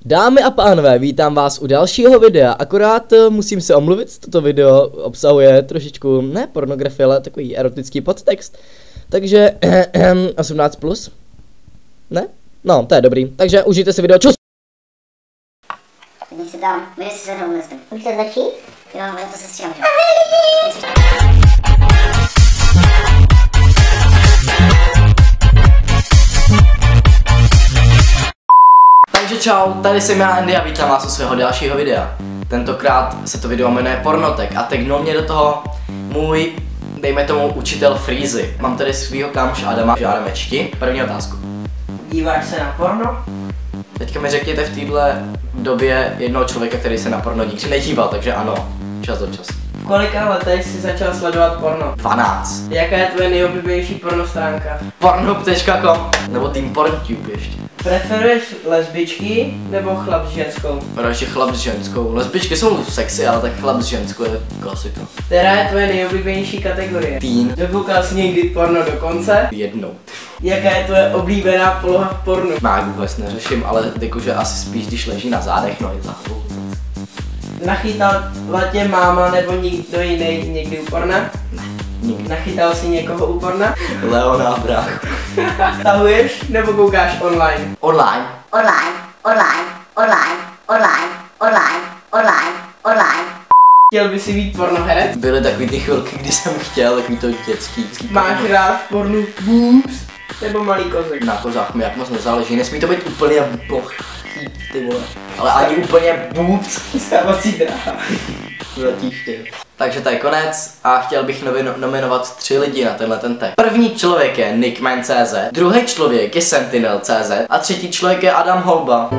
Dámy a pánové, vítám vás u dalšího videa, akorát musím se omluvit, toto video obsahuje trošičku, ne pornografie, ale takový erotický podtext, takže 18+, ne? No, to je dobrý, takže užijte si video, čus! Když se dám, my si se rovnou nestem. Už to začít? Jo, já to se stříhám, že? Takže čau, tady jsem já Andy a vítám vás u svého dalšího videa. Tentokrát se to video jmenuje Pornotek a tegnul mě do toho můj, dejme tomu, učitel Freezy. Mám tady svýho kámoše Adama, žádám ti. První otázku. Díváš se na porno? Teďka mi řekněte v téhle době jednoho člověka, který se na porno nikdy nedíval, takže ano, čas od času. V kolika letech jsi začal sledovat porno? 12. Jaká je tvoje nejoblíbenější porno stránka? Pornhub.com nebo Team PornTube ještě. Preferuješ lesbičky nebo chlap s ženskou? Radši chlap s ženskou. Lesbičky jsou sexy, ale tak chlap s ženskou je klasika. Která je tvoje nejoblíbenější kategorie? Teen. Dokoukal jsi někdy porno do konce? Jednou. Jaká je tvoje oblíbená poloha v pornu? Má vůbec neřeším, ale jakože asi spíš, když leží na zádech, no i za hlavou. Nachytal tě máma nebo někdo jiný někdy u porna? Ne, nikdy. Nachytal jsi někoho u porna? Leona, bráchu. Tahuješ nebo koukáš online? Online. Online. Chtěl by si být pornoherec? Byly takový ty chvilky, kdy jsem chtěl, takový to dětský. Máš rád v pornu boobs nebo malý kozek? Na kozách mi jak moc nezáleží, nesmí to být úplně plochý, ty vole. Ale ani úplně boobs. Stávací dráha. Zatíště. Takže to je konec a chtěl bych nominovat 3 lidi na tenhle ten tag. První člověk je Nickman.cz, druhý člověk je Sentinel.cz a třetí člověk je Adam Holba.